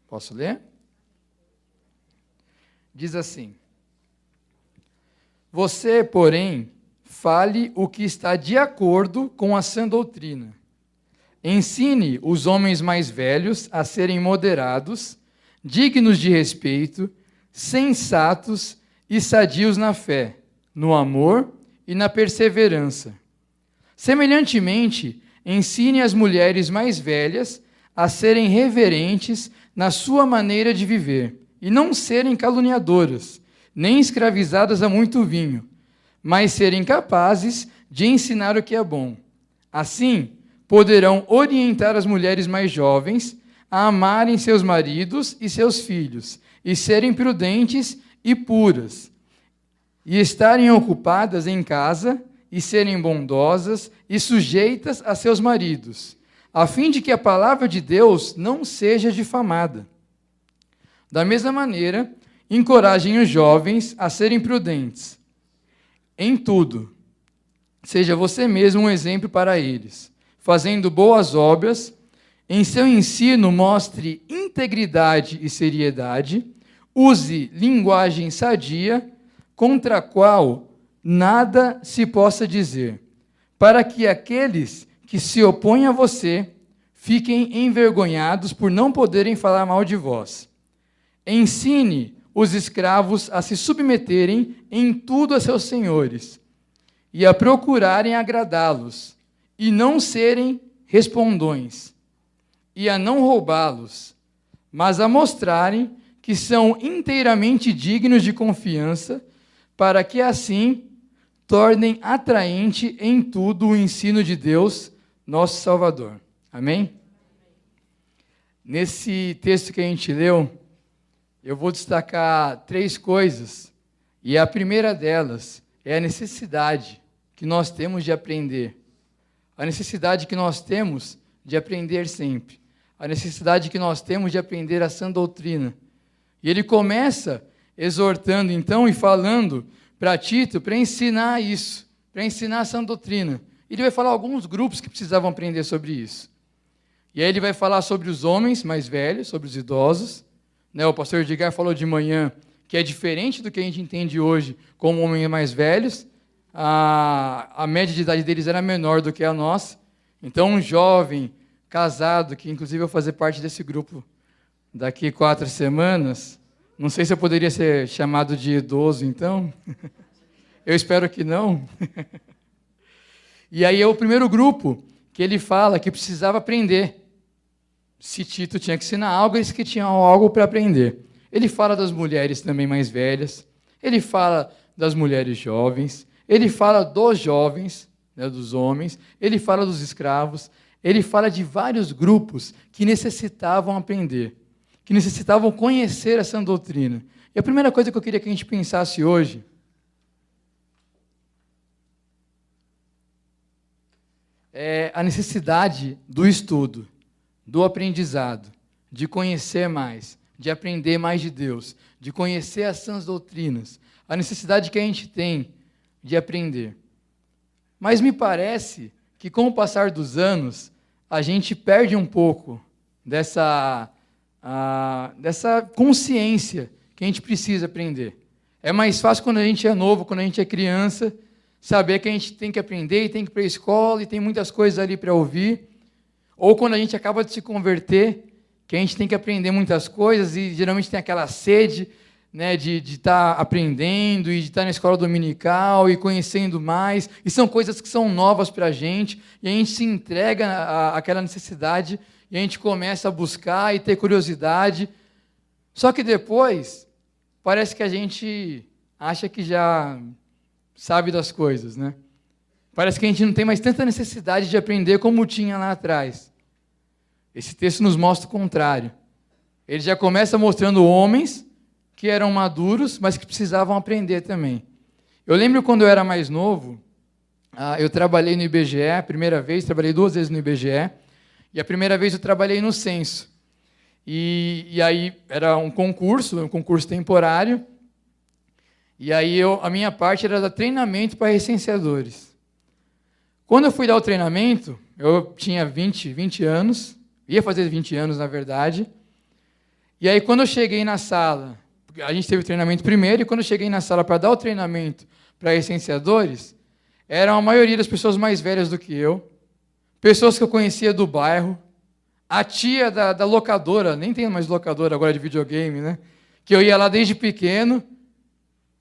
Posso ler? Diz assim: Você, porém, fale o que está de acordo com a sã doutrina. Ensine os homens mais velhos a serem moderados, dignos de respeito, sensatos e sadios na fé, no amor e na perseverança. Semelhantemente, ensine as mulheres mais velhas a serem reverentes na sua maneira de viver, e não serem caluniadoras, nem escravizadas a muito vinho, mas serem capazes de ensinar o que é bom. Assim, poderão orientar as mulheres mais jovens a amarem seus maridos e seus filhos, e serem prudentes e puras, e estarem ocupadas em casa, e serem bondosas e sujeitas a seus maridos, a fim de que a palavra de Deus não seja difamada. Da mesma maneira, encorajem os jovens a serem prudentes em tudo. Seja você mesmo um exemplo para eles, fazendo boas obras. Em seu ensino, mostre integridade e seriedade, use linguagem sadia, contra a qual nada se possa dizer, para que aqueles que se opõem a você fiquem envergonhados por não poderem falar mal de vós. Ensine os escravos a se submeterem em tudo a seus senhores, e a procurarem agradá-los, e não serem respondões, e a não roubá-los, mas a mostrarem que são inteiramente dignos de confiança, para que assim tornem atraente em tudo o ensino de Deus, nosso Salvador. Amém? Nesse texto que a gente leu, eu vou destacar 3 coisas, e a primeira delas é a necessidade que nós temos de aprender. A necessidade que nós temos de aprender sempre. A necessidade que nós temos de aprender a sã doutrina. E ele começa exortando, então, e falando para Tito, para ensinar isso, para ensinar a sã doutrina. Ele vai falar alguns grupos que precisavam aprender sobre isso. E aí ele vai falar sobre os homens mais velhos, sobre os idosos. O pastor Edgar falou de manhã que é diferente do que a gente entende hoje como homens mais velhos. A média de idade deles era menor do que a nossa. Então, um jovem casado, que inclusive eu vou fazer parte desse grupo daqui 4 semanas, não sei se eu poderia ser chamado de idoso, então. Eu espero que não. E aí é o primeiro grupo que ele fala que precisava aprender. Se Tito tinha que ensinar algo, eles que tinham algo para aprender. Ele fala das mulheres também mais velhas, ele fala das mulheres jovens, ele fala dos jovens, dos homens, ele fala dos escravos, ele fala de vários grupos que necessitavam aprender, que necessitavam conhecer essa doutrina. E a primeira coisa que eu queria que a gente pensasse hoje é a necessidade do estudo, do aprendizado, de conhecer mais, de aprender mais de Deus, de conhecer as sãs doutrinas, a necessidade que a gente tem de aprender. Mas me parece que, com o passar dos anos, a gente perde um pouco dessa consciência que a gente precisa aprender. É mais fácil quando a gente é novo, quando a gente é criança, saber que a gente tem que aprender e tem que ir para a escola e tem muitas coisas ali para ouvir. Ou quando a gente acaba de se converter, que a gente tem que aprender muitas coisas e geralmente tem aquela sede, de estar aprendendo e de estar na escola dominical e conhecendo mais. E são coisas que são novas para a gente e a gente se entrega àquela necessidade e a gente começa a buscar e ter curiosidade. Só que depois, parece que a gente acha que já sabe das coisas, né? Parece que a gente não tem mais tanta necessidade de aprender como tinha lá atrás. Esse texto nos mostra o contrário. Ele já começa mostrando homens que eram maduros, mas que precisavam aprender também. Eu lembro quando eu era mais novo, eu trabalhei no IBGE, a primeira vez, trabalhei 2 vezes no IBGE, e a primeira vez eu trabalhei no censo. E aí era um concurso temporário, e aí a minha parte era dar treinamento para recenseadores. Quando eu fui dar o treinamento, eu tinha 20 anos, ia fazer 20 anos, na verdade, E aí, quando eu cheguei na sala, a gente teve o treinamento primeiro, e quando eu cheguei na sala para dar o treinamento para licenciadores, eram a maioria das pessoas mais velhas do que eu, pessoas que eu conhecia do bairro, a tia da locadora, nem tem mais locadora agora de videogame, né? Que eu ia lá desde pequeno,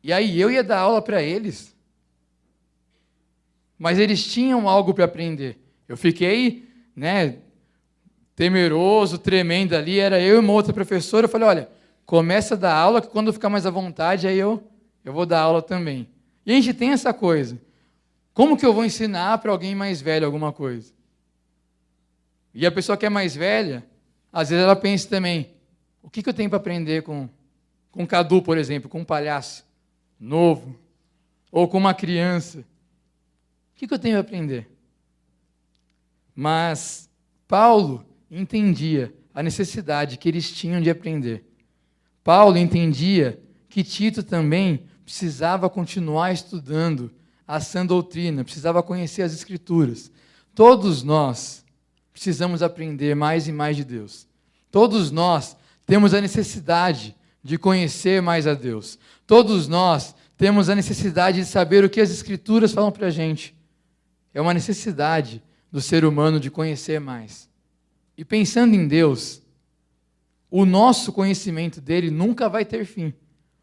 e aí eu ia dar aula para eles. Mas eles tinham algo para aprender. Eu fiquei, né, temeroso, tremendo ali, era eu e uma outra professora, eu falei, olha, começa a dar aula, que quando eu ficar mais à vontade, aí eu vou dar aula também. E a gente tem essa coisa. Como que eu vou ensinar para alguém mais velho alguma coisa? E a pessoa que é mais velha, às vezes ela pensa também, o que eu tenho para aprender com um Cadu, por exemplo, com um palhaço novo, ou com uma criança? O que eu tenho para aprender? Mas Paulo entendia a necessidade que eles tinham de aprender. Paulo entendia que Tito também precisava continuar estudando a sã doutrina, precisava conhecer as Escrituras. Todos nós precisamos aprender mais e mais de Deus. Todos nós temos a necessidade de conhecer mais a Deus. Todos nós temos a necessidade de saber o que as Escrituras falam para a gente. É uma necessidade do ser humano de conhecer mais. E pensando em Deus, o nosso conhecimento dele nunca vai ter fim,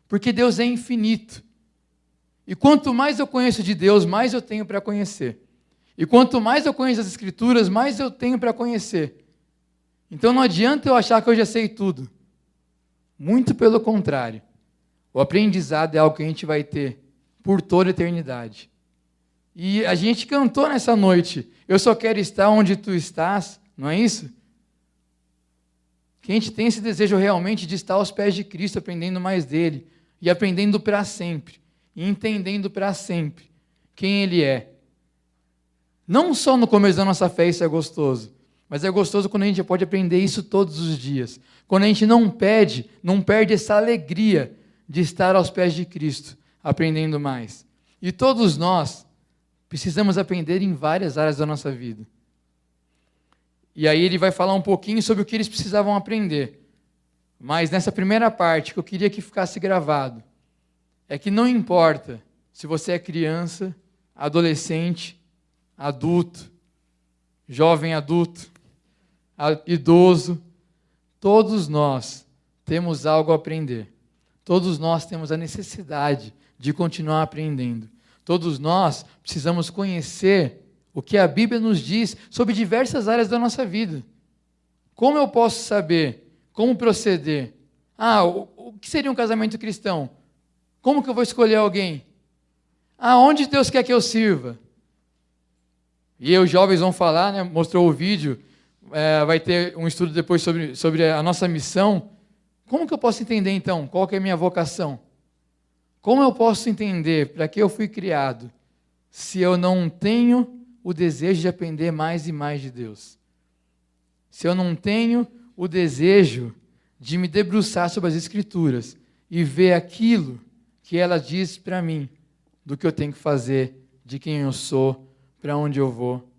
porque Deus é infinito. E quanto mais eu conheço de Deus, mais eu tenho para conhecer. E quanto mais eu conheço as Escrituras, mais eu tenho para conhecer. Então não adianta eu achar que eu já sei tudo. Muito pelo contrário. O aprendizado é algo que a gente vai ter por toda a eternidade. E a gente cantou nessa noite, eu só quero estar onde tu estás, não é isso? Que a gente tem esse desejo realmente de estar aos pés de Cristo, aprendendo mais dele, e aprendendo para sempre, e entendendo para sempre quem ele é. Não só no começo da nossa fé isso é gostoso, mas é gostoso quando a gente pode aprender isso todos os dias. Quando a gente não perde essa alegria de estar aos pés de Cristo, aprendendo mais. E todos nós precisamos aprender em várias áreas da nossa vida. E aí ele vai falar um pouquinho sobre o que eles precisavam aprender. Mas nessa primeira parte, que eu queria que ficasse gravado, é que não importa se você é criança, adolescente, adulto, jovem adulto, idoso, todos nós temos algo a aprender. Todos nós temos a necessidade de continuar aprendendo. Todos nós precisamos conhecer o que a Bíblia nos diz sobre diversas áreas da nossa vida. Como eu posso saber? Como proceder? O que seria um casamento cristão? Como que eu vou escolher alguém? Onde Deus quer que eu sirva? E os jovens vão falar, né? Mostrou o vídeo, vai ter um estudo depois sobre a nossa missão. Como que eu posso entender, então, qual que é a minha vocação? Como eu posso entender para que eu fui criado se eu não tenho o desejo de aprender mais e mais de Deus? Se eu não tenho o desejo de me debruçar sobre as Escrituras e ver aquilo que ela diz para mim, do que eu tenho que fazer, de quem eu sou, para onde eu vou.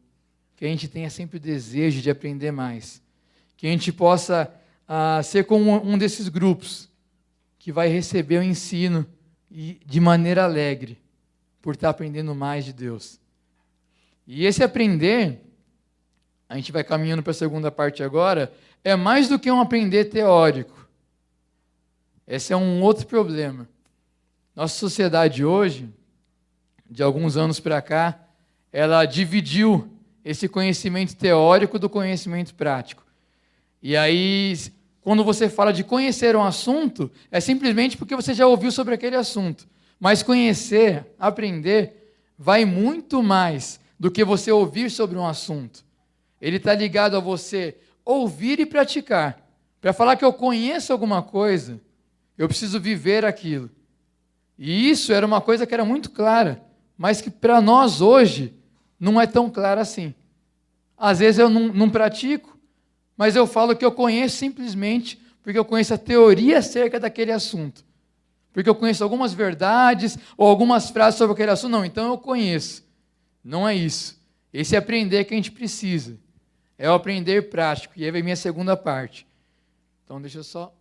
Que a gente tenha sempre o desejo de aprender mais. Que a gente possa ser como um desses grupos que vai receber o ensino e de maneira alegre, por estar aprendendo mais de Deus. E esse aprender, a gente vai caminhando para a segunda parte agora, é mais do que um aprender teórico. Esse é um outro problema. Nossa sociedade hoje, de alguns anos para cá, ela dividiu esse conhecimento teórico do conhecimento prático. E aí, quando você fala de conhecer um assunto, é simplesmente porque você já ouviu sobre aquele assunto. Mas conhecer, aprender, vai muito mais do que você ouvir sobre um assunto. Ele está ligado a você ouvir e praticar. Para falar que eu conheço alguma coisa, eu preciso viver aquilo. E isso era uma coisa que era muito clara, mas que para nós hoje não é tão clara assim. Às vezes eu não pratico, mas eu falo que eu conheço simplesmente porque eu conheço a teoria acerca daquele assunto. Porque eu conheço algumas verdades ou algumas frases sobre aquele assunto. Não, então eu conheço. Não é isso. Esse aprender que a gente precisa. É o aprender prático. E aí vem minha segunda parte. Então deixa eu só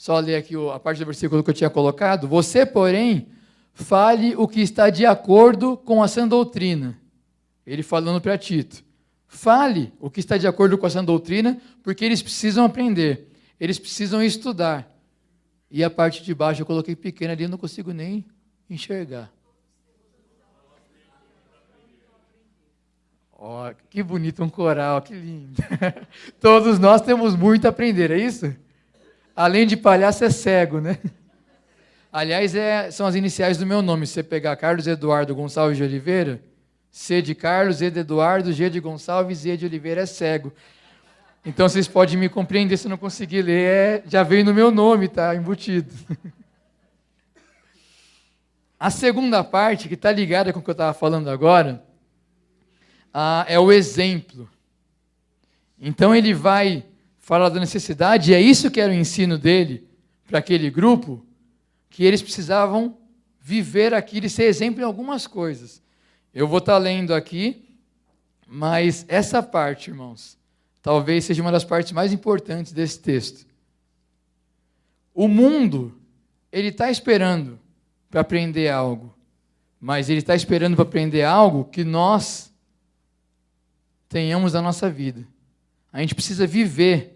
só ler aqui a parte do versículo que eu tinha colocado. Você, porém, fale o que está de acordo com a sã doutrina. Ele falando para Tito. Fale o que está de acordo com a sã doutrina, porque eles precisam aprender. Eles precisam estudar. E a parte de baixo eu coloquei pequena ali, eu não consigo nem enxergar. Ó, que bonito um coral, que lindo. Todos nós temos muito a aprender, é isso? Além de palhaço, é cego, né? Aliás, são as iniciais do meu nome. Se você pegar Carlos Eduardo Gonçalves de Oliveira, C de Carlos, E de Eduardo, G de Gonçalves, E de Oliveira é cego. Então, vocês podem me compreender se eu não conseguir ler, já veio no meu nome, tá? Embutido. A segunda parte, que está ligada com o que eu estava falando agora, é o exemplo. Então, ele vai falar da necessidade, e é isso que era o ensino dele para aquele grupo, que eles precisavam viver aquilo e ser exemplo em algumas coisas. Eu vou estar lendo aqui, mas essa parte, irmãos, talvez seja uma das partes mais importantes desse texto. O mundo, ele está esperando para aprender algo, mas ele está esperando para aprender algo que nós tenhamos na nossa vida. A gente precisa viver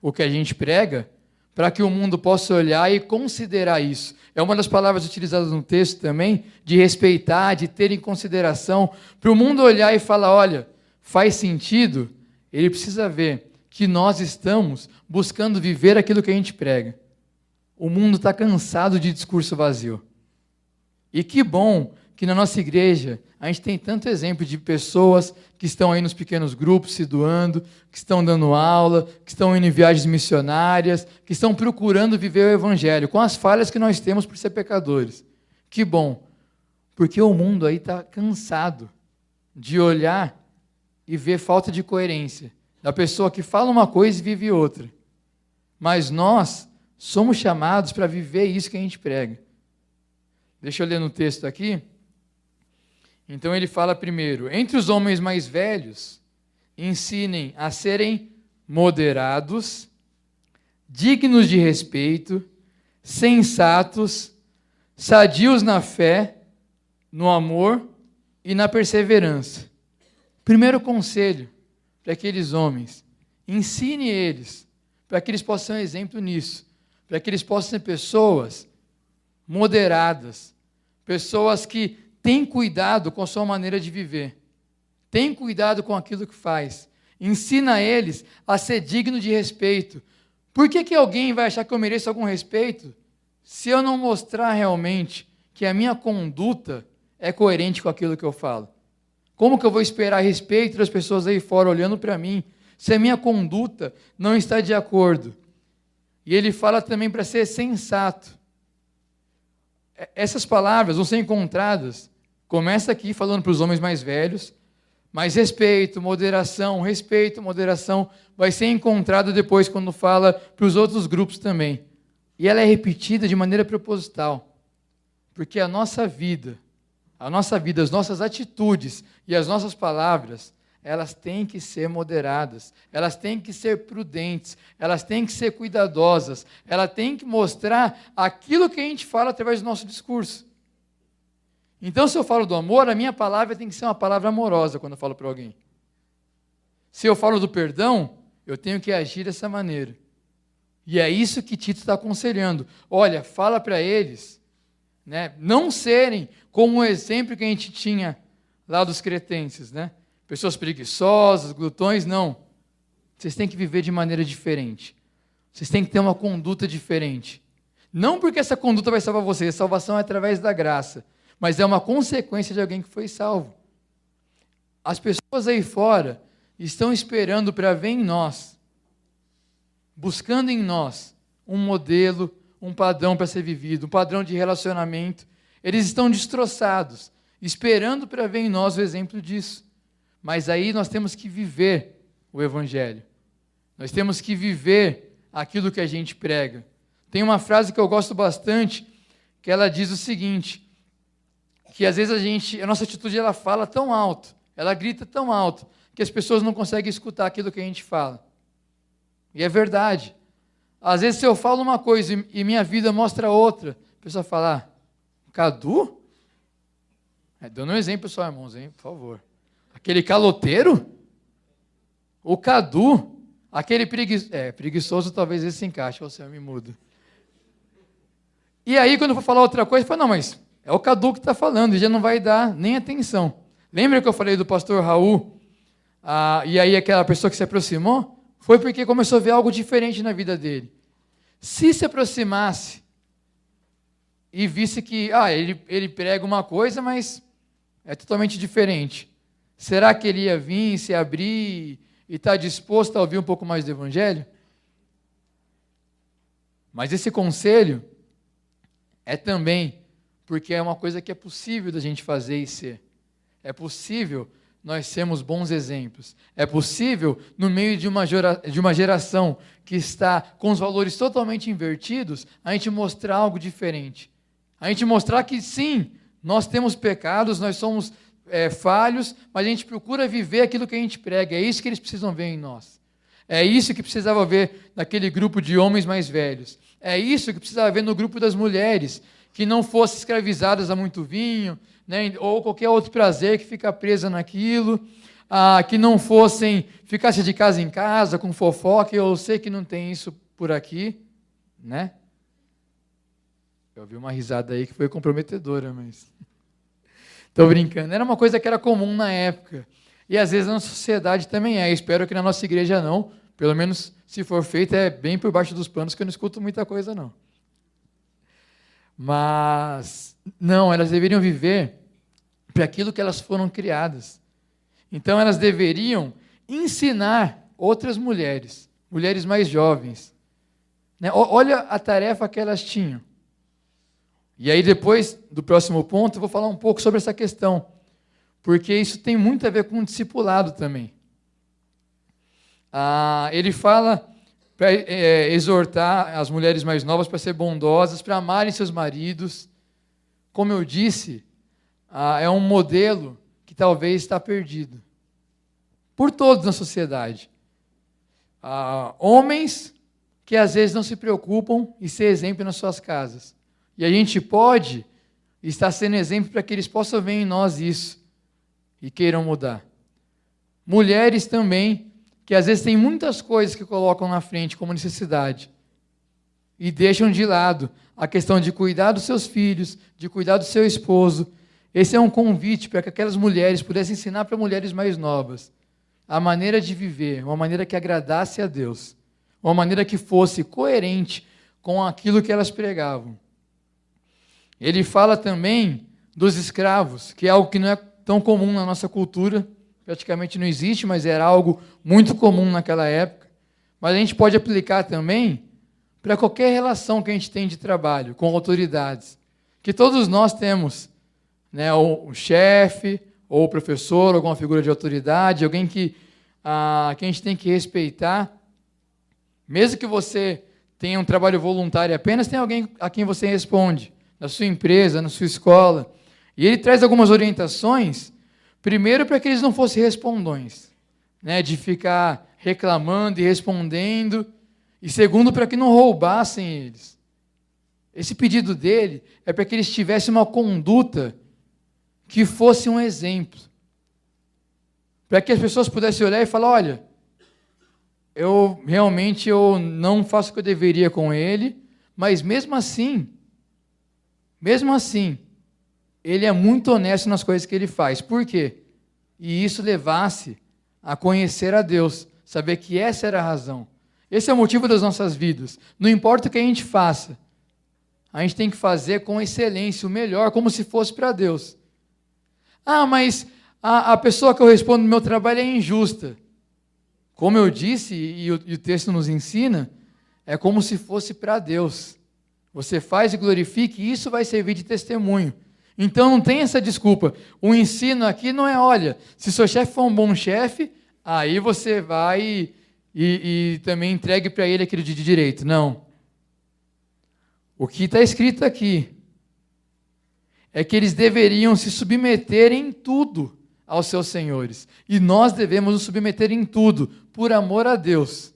o que a gente prega para que o mundo possa olhar e considerar isso. É uma das palavras utilizadas no texto também, de respeitar, de ter em consideração, para o mundo olhar e falar, olha, faz sentido. Ele precisa ver que nós estamos buscando viver aquilo que a gente prega. O mundo está cansado de discurso vazio. E que bom que na nossa igreja a gente tem tanto exemplo de pessoas que estão aí nos pequenos grupos se doando, que estão dando aula, que estão indo em viagens missionárias, que estão procurando viver o evangelho, com as falhas que nós temos por ser pecadores. Que bom, porque o mundo aí está cansado de olhar e ver falta de coerência da pessoa que fala uma coisa e vive outra. Mas nós somos chamados para viver isso que a gente prega. Deixa eu ler no texto aqui. Então ele fala primeiro, entre os homens mais velhos, ensinem a serem moderados, dignos de respeito, sensatos, sadios na fé, no amor e na perseverança. Primeiro conselho para aqueles homens, ensine eles, para que eles possam ser exemplo nisso, para que eles possam ser pessoas moderadas, pessoas que têm cuidado com a sua maneira de viver, têm cuidado com aquilo que faz, ensina eles a ser digno de respeito. Por que alguém vai achar que eu mereço algum respeito se eu não mostrar realmente que a minha conduta é coerente com aquilo que eu falo? Como que eu vou esperar respeito das pessoas aí fora olhando para mim, se a minha conduta não está de acordo? E ele fala também para ser sensato. Essas palavras vão ser encontradas, começa aqui falando para os homens mais velhos, mas respeito, moderação, vai ser encontrado depois quando fala para os outros grupos também. E ela é repetida de maneira proposital, porque a nossa vida, as nossas atitudes e as nossas palavras, elas têm que ser moderadas, elas têm que ser prudentes, elas têm que ser cuidadosas, elas têm que mostrar aquilo que a gente fala através do nosso discurso. Então, se eu falo do amor, a minha palavra tem que ser uma palavra amorosa quando eu falo para alguém. Se eu falo do perdão, eu tenho que agir dessa maneira. E é isso que Tito está aconselhando. Olha, fala para eles, né, não serem como o exemplo que a gente tinha lá dos cretenses, né? Pessoas preguiçosas, glutões, não. Vocês têm que viver de maneira diferente. Vocês têm que ter uma conduta diferente. Não porque essa conduta vai salvar vocês, a salvação é através da graça, mas é uma consequência de alguém que foi salvo. As pessoas aí fora estão esperando para ver em nós, buscando em nós um modelo, um padrão para ser vivido, um padrão de relacionamento. Eles estão destroçados, esperando para ver em nós o exemplo disso. Mas aí nós temos que viver o Evangelho. Nós temos que viver aquilo que a gente prega. Tem uma frase que eu gosto bastante, que ela diz o seguinte, que às vezes a nossa atitude ela fala tão alto, ela grita tão alto, que as pessoas não conseguem escutar aquilo que a gente fala. E é verdade. Às vezes, se eu falo uma coisa e minha vida mostra outra, a pessoa fala, Cadu? Dando um exemplo só, irmãos, hein, por favor. Aquele caloteiro? O Cadu? Aquele preguiçoso, talvez esse se encaixe, ou seja, eu me mudo. E aí, quando eu for falar outra coisa, eu falo, não, mas é o Cadu que está falando, e já não vai dar nem atenção. Lembra que eu falei do pastor Raul? E aí aquela pessoa que se aproximou? Foi porque começou a ver algo diferente na vida dele. Se aproximasse e visse que ele prega uma coisa, mas é totalmente diferente. Será que ele ia vir, se abrir e estar disposto a ouvir um pouco mais do Evangelho? Mas esse conselho é também porque é uma coisa que é possível da gente fazer e ser. É possível nós sermos bons exemplos. É possível, no meio de uma geração que está com os valores totalmente invertidos, a gente mostrar algo diferente. A gente mostrar que sim, nós temos pecados, nós somos falhos, mas a gente procura viver aquilo que a gente prega. É isso que eles precisam ver em nós. É isso que precisava ver naquele grupo de homens mais velhos. É isso que precisava ver no grupo das mulheres, que não fossem escravizadas a muito vinho, né, ou qualquer outro prazer que fica presa naquilo, que não ficasse de casa em casa, com fofoca. Eu sei que não tem isso por aqui, né? Eu ouvi uma risada aí que foi comprometedora, mas... Estou brincando. Era uma coisa que era comum na época. E às vezes na nossa sociedade também é. Espero que na nossa igreja não. Pelo menos, se for feito, é bem por baixo dos panos, que eu não escuto muita coisa, não. Mas, não, elas deveriam viver para aquilo que elas foram criadas. Então, elas deveriam ensinar outras mulheres mais jovens. Né? Olha a tarefa que elas tinham. E aí, depois do próximo ponto, eu vou falar um pouco sobre essa questão, porque isso tem muito a ver com o discipulado também. Ele fala para exortar as mulheres mais novas para ser bondosas, para amarem seus maridos. Como eu disse, é um modelo que talvez está perdido por todos na sociedade. Homens que às vezes não se preocupam em ser exemplo nas suas casas. E a gente pode estar sendo exemplo para que eles possam ver em nós isso e queiram mudar. Mulheres também, que às vezes têm muitas coisas que colocam na frente como necessidade e deixam de lado a questão de cuidar dos seus filhos, de cuidar do seu esposo. Esse é um convite para que aquelas mulheres pudessem ensinar para mulheres mais novas a maneira de viver, uma maneira que agradasse a Deus, uma maneira que fosse coerente com aquilo que elas pregavam. Ele fala também dos escravos, que é algo que não é tão comum na nossa cultura, praticamente não existe, mas era algo muito comum naquela época. Mas a gente pode aplicar também para qualquer relação que a gente tem de trabalho com autoridades, que todos nós temos, né, o chefe, ou o professor, alguma figura de autoridade, alguém que a gente tem que respeitar. Mesmo que você tenha um trabalho voluntário apenas, tem alguém a quem você responde, na sua empresa, na sua escola. E ele traz algumas orientações, primeiro para que eles não fossem respondões, né, de ficar reclamando e respondendo, e segundo, para que não roubassem eles. Esse pedido dele é para que eles tivessem uma conduta que fosse um exemplo, para que as pessoas pudessem olhar e falar, olha, eu não faço o que eu deveria com ele, mas mesmo assim, ele é muito honesto nas coisas que ele faz. Por quê? E isso levasse a conhecer a Deus, saber que essa era a razão. Esse é o motivo das nossas vidas. Não importa o que a gente faça, a gente tem que fazer com excelência, o melhor, como se fosse para Deus. Mas a pessoa que eu respondo no meu trabalho é injusta. Como eu disse, e o texto nos ensina, é como se fosse para Deus. Você faz e glorifique, e isso vai servir de testemunho. Então não tem essa desculpa. O ensino aqui não é, olha, se seu chefe for um bom chefe, aí você vai e também entregue para ele aquilo de direito. Não. O que está escrito aqui é que eles deveriam se submeter em tudo aos seus senhores. E nós devemos nos submeter em tudo, por amor a Deus.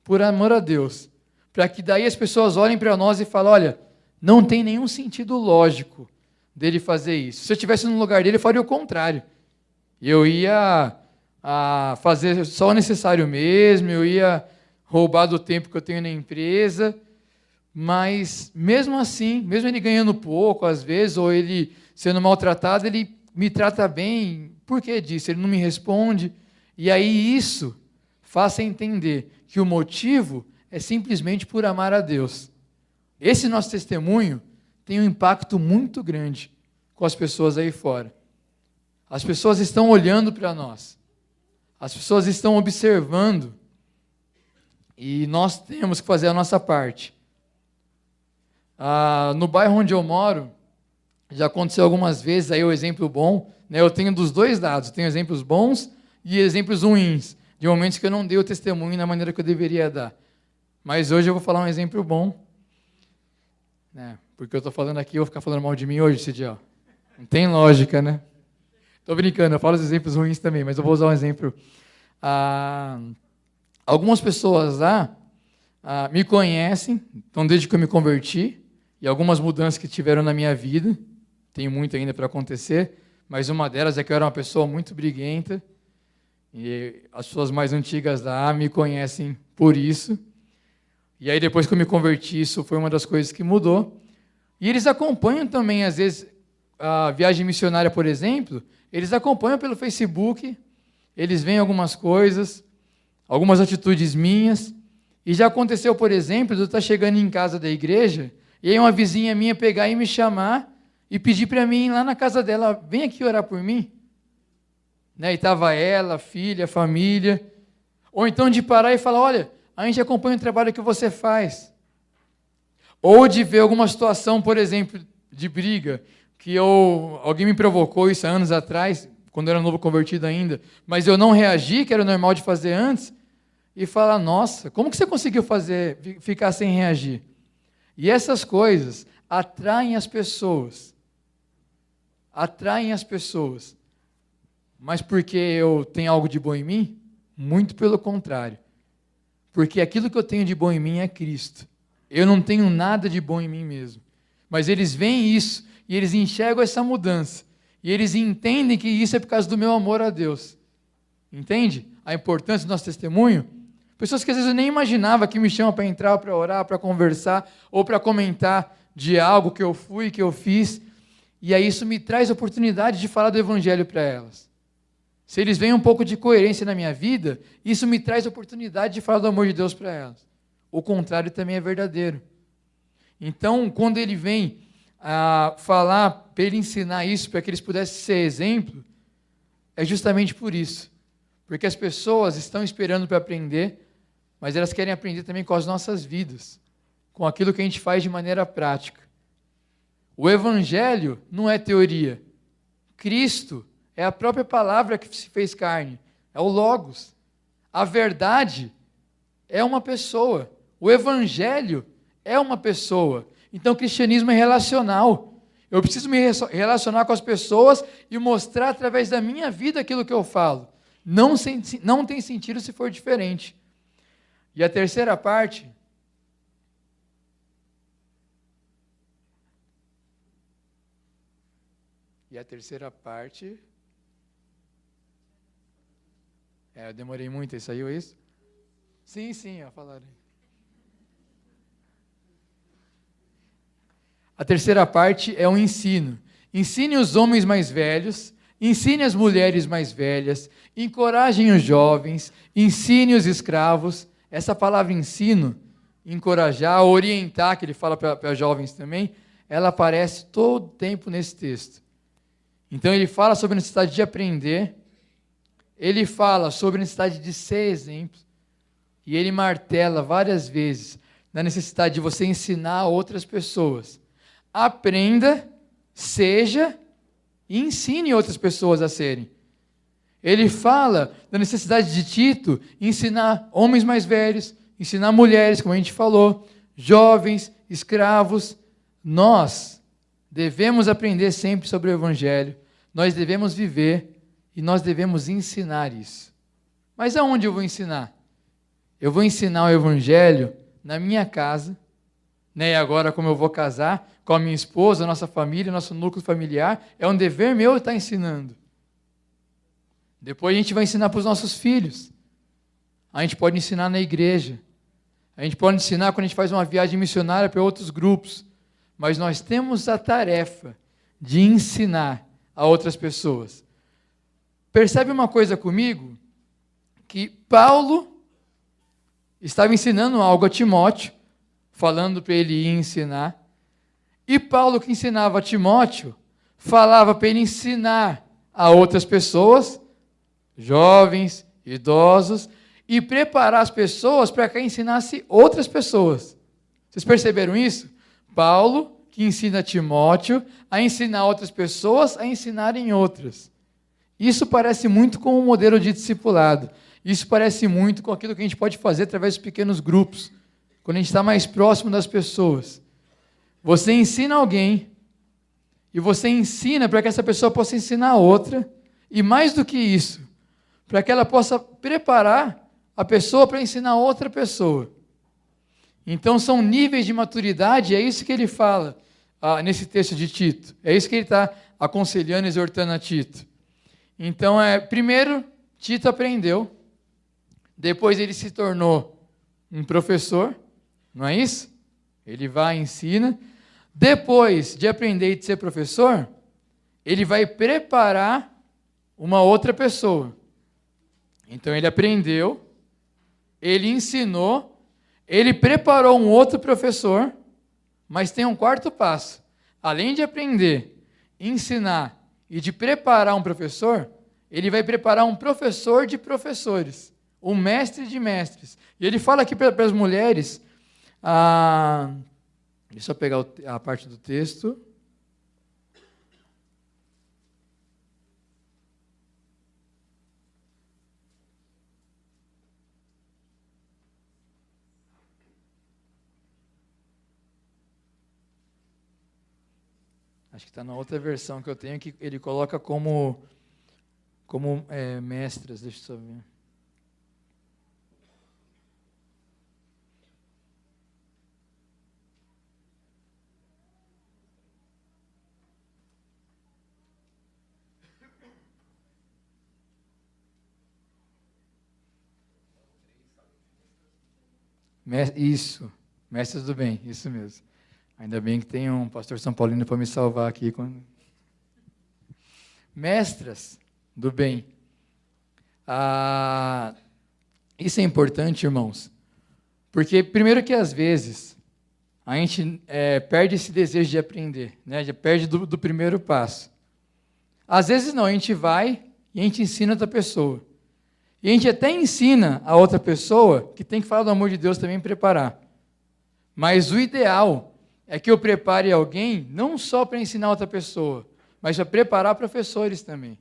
Por amor a Deus. para que daí as pessoas olhem para nós e falem, olha, não tem nenhum sentido lógico dele fazer isso. Se eu estivesse no lugar dele, eu faria o contrário. Eu ia fazer só o necessário mesmo, eu ia roubar do tempo que eu tenho na empresa, mas mesmo assim, mesmo ele ganhando pouco às vezes, ou ele sendo maltratado, ele me trata bem. Por que disso? Ele não me responde. E aí isso faça entender que o motivo é simplesmente por amar a Deus. Esse nosso testemunho tem um impacto muito grande com as pessoas aí fora. As pessoas estão olhando para nós. As pessoas estão observando. E nós temos que fazer a nossa parte. No bairro onde eu moro, já aconteceu algumas vezes, aí o exemplo bom, né, eu tenho dos dois lados, eu tenho exemplos bons e exemplos ruins, de momentos que eu não dei o testemunho da maneira que eu deveria dar. Mas hoje eu vou falar um exemplo bom, né, porque eu estou falando aqui, eu vou ficar falando mal de mim hoje, Cidiel. Não tem lógica, né? Estou brincando, eu falo os exemplos ruins também, mas eu vou usar um exemplo. Algumas pessoas lá me conhecem, então desde que eu me converti, e algumas mudanças que tiveram na minha vida, tem muito ainda para acontecer, mas uma delas é que eu era uma pessoa muito briguenta, e as pessoas mais antigas lá me conhecem por isso. E aí depois que eu me converti, isso foi uma das coisas que mudou. E eles acompanham também, às vezes, a viagem missionária, por exemplo, eles acompanham pelo Facebook, eles veem algumas coisas, algumas atitudes minhas. E já aconteceu, por exemplo, de eu estar chegando em casa da igreja, e aí uma vizinha minha pegar e me chamar e pedir para mim ir lá na casa dela, vem aqui orar por mim. Né? E estava ela, filha, família. Ou então de parar e falar, olha, a gente acompanha o trabalho que você faz. Ou de ver alguma situação, por exemplo, de briga, que alguém me provocou isso há anos atrás, quando eu era novo convertido ainda, mas eu não reagi, que era normal de fazer antes, e falar, nossa, como que você conseguiu ficar sem reagir? E essas coisas atraem as pessoas. Atraem as pessoas. Mas porque eu tenho algo de bom em mim? Muito pelo contrário. Porque aquilo que eu tenho de bom em mim é Cristo. Eu não tenho nada de bom em mim mesmo. Mas eles veem isso e eles enxergam essa mudança. E eles entendem que isso é por causa do meu amor a Deus. Entende a importância do nosso testemunho? Pessoas que às vezes eu nem imaginava que me chamam para entrar, para orar, para conversar, ou para comentar de algo que eu fui, que eu fiz. E aí isso me traz a oportunidade de falar do Evangelho para elas. Se eles veem um pouco de coerência na minha vida, isso me traz a oportunidade de falar do amor de Deus para elas. O contrário também é verdadeiro. Então, quando ele vem a falar, para ele ensinar isso, para que eles pudessem ser exemplo, é justamente por isso. Porque as pessoas estão esperando para aprender, mas elas querem aprender também com as nossas vidas, com aquilo que a gente faz de maneira prática. O Evangelho não é teoria. Cristo é a própria palavra que se fez carne, é o Logos. A verdade é uma pessoa. O Evangelho é uma pessoa. Então, o cristianismo é relacional. Eu preciso me relacionar com as pessoas e mostrar através da minha vida aquilo que eu falo. Não tem sentido se for diferente. E a terceira parte... eu demorei muito, e saiu isso? Sim, eu falarei. A terceira parte é um ensino. Ensine os homens mais velhos, ensine as mulheres mais velhas, encorajem os jovens, ensine os escravos. Essa palavra ensino, encorajar, orientar, que ele fala para jovens também, ela aparece todo tempo nesse texto. Então ele fala sobre a necessidade de aprender, ele fala sobre a necessidade de ser exemplo, e ele martela várias vezes na necessidade de você ensinar outras pessoas. Aprenda, seja e ensine outras pessoas a serem. Ele fala da necessidade de Tito ensinar homens mais velhos, ensinar mulheres, como a gente falou, jovens, escravos. Nós devemos aprender sempre sobre o Evangelho, nós devemos viver e nós devemos ensinar isso. Mas aonde eu vou ensinar? Eu vou ensinar o Evangelho na minha casa, né? E agora, como eu vou casar com a minha esposa, nossa família, nosso núcleo familiar, é um dever meu estar ensinando. Depois a gente vai ensinar para os nossos filhos. A gente pode ensinar na igreja. A gente pode ensinar quando a gente faz uma viagem missionária para outros grupos. Mas nós temos a tarefa de ensinar a outras pessoas. Percebe uma coisa comigo? Que Paulo estava ensinando algo a Timóteo, falando para ele ir ensinar. E Paulo, que ensinava a Timóteo, falava para ele ensinar a outras pessoas, jovens, idosos, e preparar as pessoas para que ensinasse outras pessoas. Vocês perceberam isso? Paulo, que ensina Timóteo a ensinar outras pessoas a ensinarem outras. Isso parece muito com o modelo de discipulado. Isso parece muito com aquilo que a gente pode fazer através dos pequenos grupos, quando a gente está mais próximo das pessoas. Você ensina alguém, e você ensina para que essa pessoa possa ensinar a outra, e mais do que isso, para que ela possa preparar a pessoa para ensinar outra pessoa. Então são níveis de maturidade, é isso que ele fala nesse texto de Tito. É isso que ele está aconselhando, exortando a Tito. Então, primeiro, Tito aprendeu, depois ele se tornou um professor, não é isso? Ele vai e ensina. Depois de aprender e de ser professor, ele vai preparar uma outra pessoa. Então ele aprendeu, ele ensinou, ele preparou um outro professor, mas tem um quarto passo. Além de aprender, ensinar e de preparar um professor, ele vai preparar um professor de professores, um mestre de mestres. E ele fala aqui para as mulheres, deixa eu pegar a parte do texto. Acho que está na outra versão que eu tenho, que ele coloca como mestras. Deixa eu só ver. Isso, mestres do bem, isso mesmo. Ainda bem que tem um pastor São Paulino para me salvar aqui. Mestras do bem. Isso é importante, irmãos, porque primeiro que às vezes a gente perde esse desejo de aprender, né? Já perde do primeiro passo. Às vezes não, a gente vai e a gente ensina outra pessoa. E a gente até ensina a outra pessoa que tem que falar do amor de Deus também e preparar. Mas o ideal é que eu prepare alguém não só para ensinar outra pessoa, mas para preparar professores também.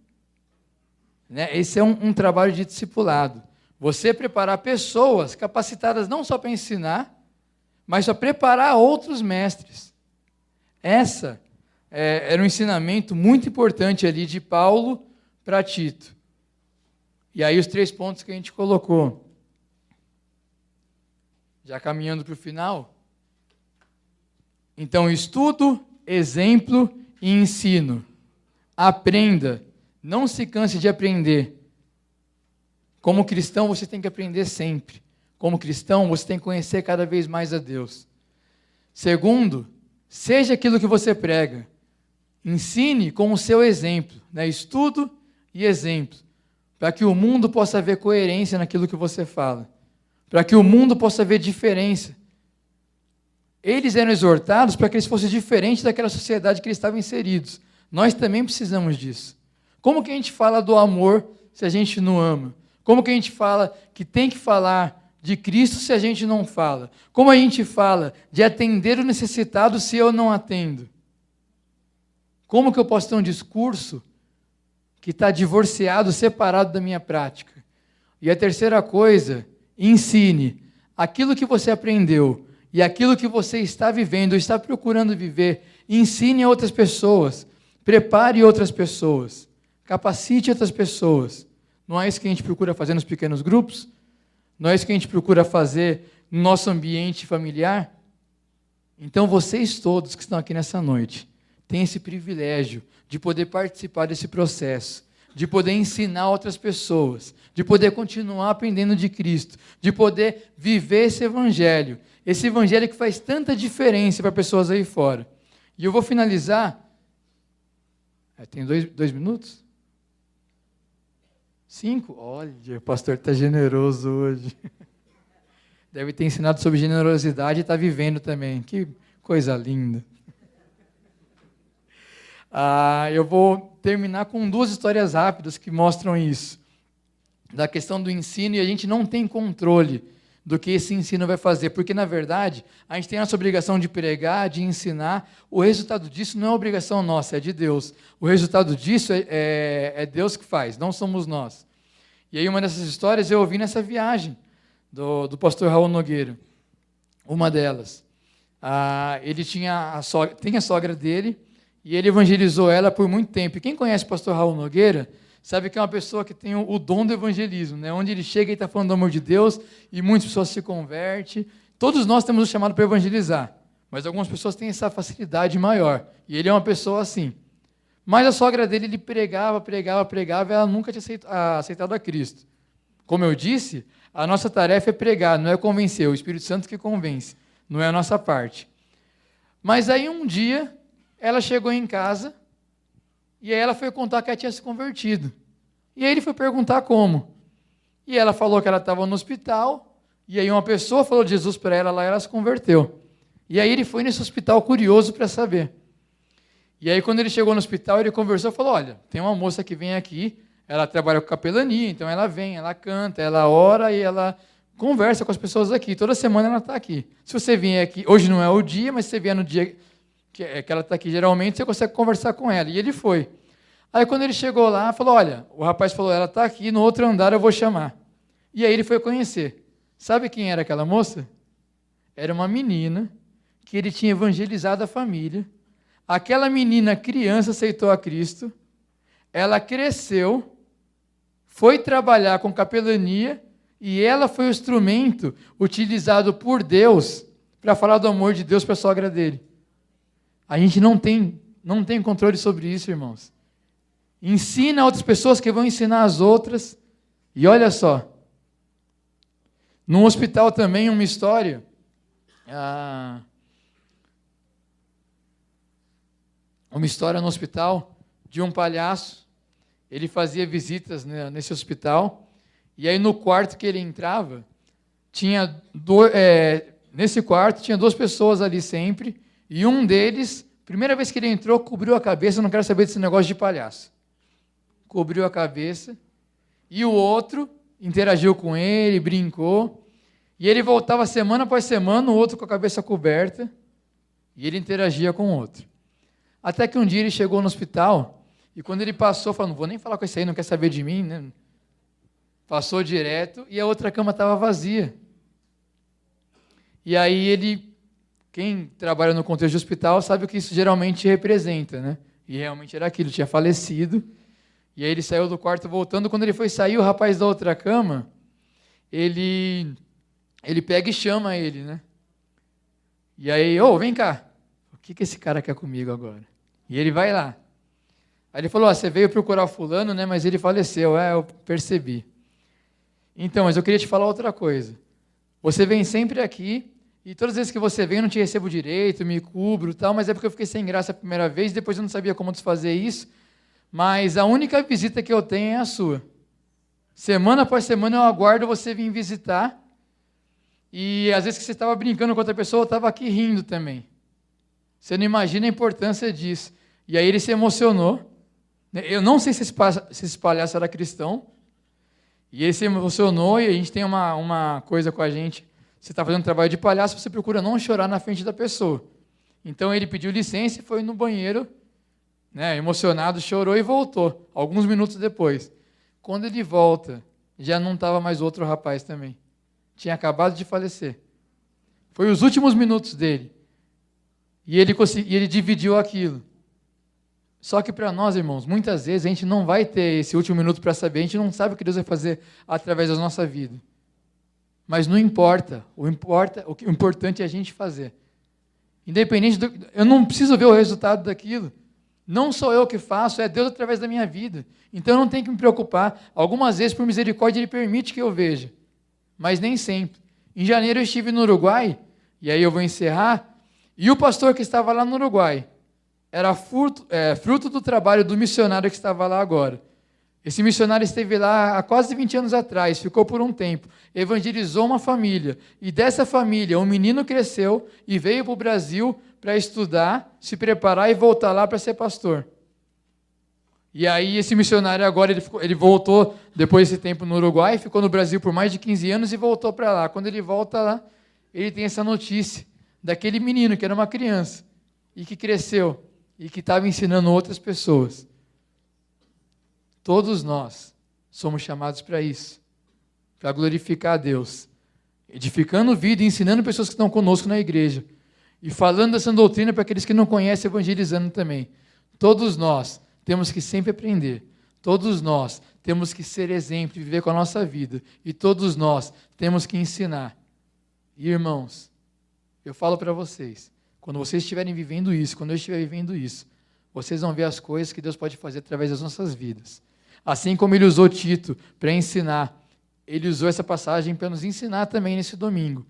Né? Esse é um trabalho de discipulado. Você preparar pessoas capacitadas não só para ensinar, mas para preparar outros mestres. Essa era um ensinamento muito importante ali de Paulo para Tito. E aí os 3 pontos que a gente colocou. Já caminhando para o final. Então, estudo, exemplo e ensino. Aprenda. Não se canse de aprender. Como cristão, você tem que aprender sempre. Como cristão, você tem que conhecer cada vez mais a Deus. Segundo, seja aquilo que você prega. Ensine com o seu exemplo. Né? Estudo e exemplo. Para que o mundo possa ver coerência naquilo que você fala. Para que o mundo possa ver diferença. Eles eram exortados para que eles fossem diferentes daquela sociedade que eles estavam inseridos. Nós também precisamos disso. Como que a gente fala do amor se a gente não ama? Como que a gente fala que tem que falar de Cristo se a gente não fala? Como a gente fala de atender o necessitado se eu não atendo? Como que eu posso ter um discurso que está divorciado, separado da minha prática? E a terceira coisa, ensine aquilo que você aprendeu e aquilo que você está vivendo, ou está procurando viver, ensine a outras pessoas, prepare outras pessoas, capacite outras pessoas. Não é isso que a gente procura fazer nos pequenos grupos? Não é isso que a gente procura fazer no nosso ambiente familiar? Então, vocês todos que estão aqui nessa noite, têm esse privilégio de poder participar desse processo, de poder ensinar outras pessoas, de poder continuar aprendendo de Cristo, de poder viver esse evangelho que faz tanta diferença para pessoas aí fora. E eu vou finalizar. Tem 2 minutos? 5? Olha, o pastor está generoso hoje. Deve ter ensinado sobre generosidade e está vivendo também. Que coisa linda. Eu vou terminar com 2 histórias rápidas que mostram isso. Da questão do ensino, e a gente não tem controle do que esse ensino vai fazer, porque, na verdade, a gente tem essa obrigação de pregar, de ensinar. O resultado disso não é obrigação nossa, é de Deus. O resultado disso é Deus que faz, não somos nós. E aí, uma dessas histórias eu ouvi nessa viagem do pastor Raul Nogueira, uma delas. Ele tem a sogra dele, e ele evangelizou ela por muito tempo. E quem conhece o pastor Raul Nogueira sabe que é uma pessoa que tem o dom do evangelismo, né? Onde ele chega e está falando do amor de Deus, e muitas pessoas se convertem. Todos nós temos o chamado para evangelizar, mas algumas pessoas têm essa facilidade maior, e ele é uma pessoa assim. Mas a sogra dele, ele pregava, e ela nunca tinha aceitado a Cristo. Como eu disse, a nossa tarefa é pregar, não é convencer, é o Espírito Santo que convence, não é a nossa parte. Mas aí um dia, ela chegou em casa, e aí ela foi contar que ela tinha se convertido. E aí ele foi perguntar como. E ela falou que ela estava no hospital, e aí uma pessoa falou de Jesus para ela lá, e ela se converteu. E aí ele foi nesse hospital curioso para saber. E aí quando ele chegou no hospital, ele conversou e falou, olha, tem uma moça que vem aqui, ela trabalha com capelania, então ela vem, ela canta, ela ora e ela conversa com as pessoas aqui. Toda semana ela está aqui. Se você vier aqui, hoje não é o dia, mas se você vier no dia que ela está aqui, geralmente você consegue conversar com ela. E ele foi. Aí quando ele chegou lá, falou, olha, o rapaz falou, ela está aqui, no outro andar eu vou chamar. E aí ele foi conhecer. Sabe quem era aquela moça? Era uma menina que ele tinha evangelizado a família. Aquela menina, criança, aceitou a Cristo. Ela cresceu, foi trabalhar com capelania, e ela foi o instrumento utilizado por Deus para falar do amor de Deus para a sogra dele. A gente não tem controle sobre isso, irmãos. Ensina outras pessoas que vão ensinar as outras. E olha só, num hospital também, uma história. Uma história no hospital de um palhaço. Ele fazia visitas nesse hospital. E aí no quarto que ele entrava, nesse quarto tinha 2 pessoas ali sempre. E um deles, primeira vez que ele entrou, cobriu a cabeça, eu não quero saber desse negócio de palhaço. Cobriu a cabeça. E o outro interagiu com ele, brincou. E ele voltava semana após semana, o outro com a cabeça coberta. E ele interagia com o outro. Até que um dia ele chegou no hospital, e quando ele passou, falou, não vou nem falar com esse aí, não quer saber de mim, né? Passou direto, e a outra cama estava vazia. E aí quem trabalha no contexto de hospital sabe o que isso geralmente representa, né? E realmente era aquilo, tinha falecido. E aí ele saiu do quarto voltando. Quando ele foi sair, o rapaz da outra cama, ele pega e chama ele, né? E aí, vem cá. O que esse cara quer comigo agora? E ele vai lá. Aí ele falou, você veio procurar o fulano, né? Mas ele faleceu. Eu percebi. Então, mas eu queria te falar outra coisa. Você vem sempre aqui, e todas as vezes que você vem, eu não te recebo direito, me cubro, tal, mas é porque eu fiquei sem graça a primeira vez, depois eu não sabia como desfazer isso, mas a única visita que eu tenho é a sua. Semana após semana eu aguardo você vir visitar, e às vezes que você estava brincando com outra pessoa, eu estava aqui rindo também. Você não imagina a importância disso. E aí ele se emocionou. Eu não sei se esse palhaço era cristão, e ele se emocionou, e a gente tem uma coisa com a gente. Você está fazendo trabalho de palhaço, você procura não chorar na frente da pessoa. Então ele pediu licença e foi no banheiro, né, emocionado, chorou e voltou, alguns minutos depois. Quando ele volta, já não estava mais outro rapaz também. Tinha acabado de falecer. Foi os últimos minutos dele. E ele dividiu aquilo. Só que para nós, irmãos, muitas vezes a gente não vai ter esse último minuto para saber, a gente não sabe o que Deus vai fazer através da nossa vida. Mas não importa. O importante é a gente fazer. Independente eu não preciso ver o resultado daquilo. Não sou eu que faço, é Deus através da minha vida. Então eu não tenho que me preocupar. Algumas vezes, por misericórdia, Ele permite que eu veja. Mas nem sempre. Em janeiro eu estive no Uruguai, e aí eu vou encerrar, e o pastor que estava lá no Uruguai era fruto do trabalho do missionário que estava lá agora. Esse missionário esteve lá há quase 20 anos atrás, ficou por um tempo, evangelizou uma família, e dessa família um menino cresceu e veio para o Brasil para estudar, se preparar e voltar lá para ser pastor. E aí esse missionário agora, ele voltou depois desse tempo no Uruguai, ficou no Brasil por mais de 15 anos e voltou para lá. Quando ele volta lá, ele tem essa notícia daquele menino que era uma criança e que cresceu e que estava ensinando outras pessoas. Todos nós somos chamados para isso, para glorificar a Deus, edificando vida e ensinando pessoas que estão conosco na igreja e falando dessa doutrina para aqueles que não conhecem, evangelizando também. Todos nós temos que sempre aprender, todos nós temos que ser exemplo e viver com a nossa vida, e todos nós temos que ensinar. E, irmãos, eu falo para vocês, quando vocês estiverem vivendo isso, quando eu estiver vivendo isso, vocês vão ver as coisas que Deus pode fazer através das nossas vidas. Assim como Ele usou Tito para ensinar, Ele usou essa passagem para nos ensinar também nesse domingo,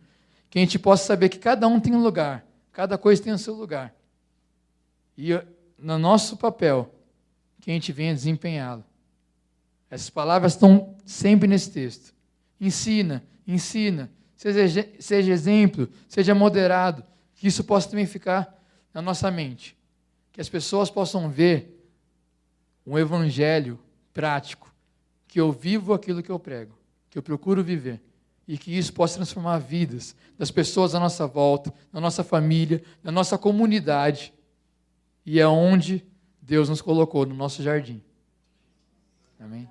que a gente possa saber que cada um tem um lugar, cada coisa tem o seu lugar. E no nosso papel, que a gente venha desempenhá-lo. Essas palavras estão sempre nesse texto. Ensina, seja exemplo, seja moderado, que isso possa também ficar na nossa mente. Que as pessoas possam ver um evangelho prático, que eu vivo aquilo que eu prego, que eu procuro viver, e que isso possa transformar vidas das pessoas à nossa volta, na nossa família, na nossa comunidade, e é onde Deus nos colocou, no nosso jardim. Amém?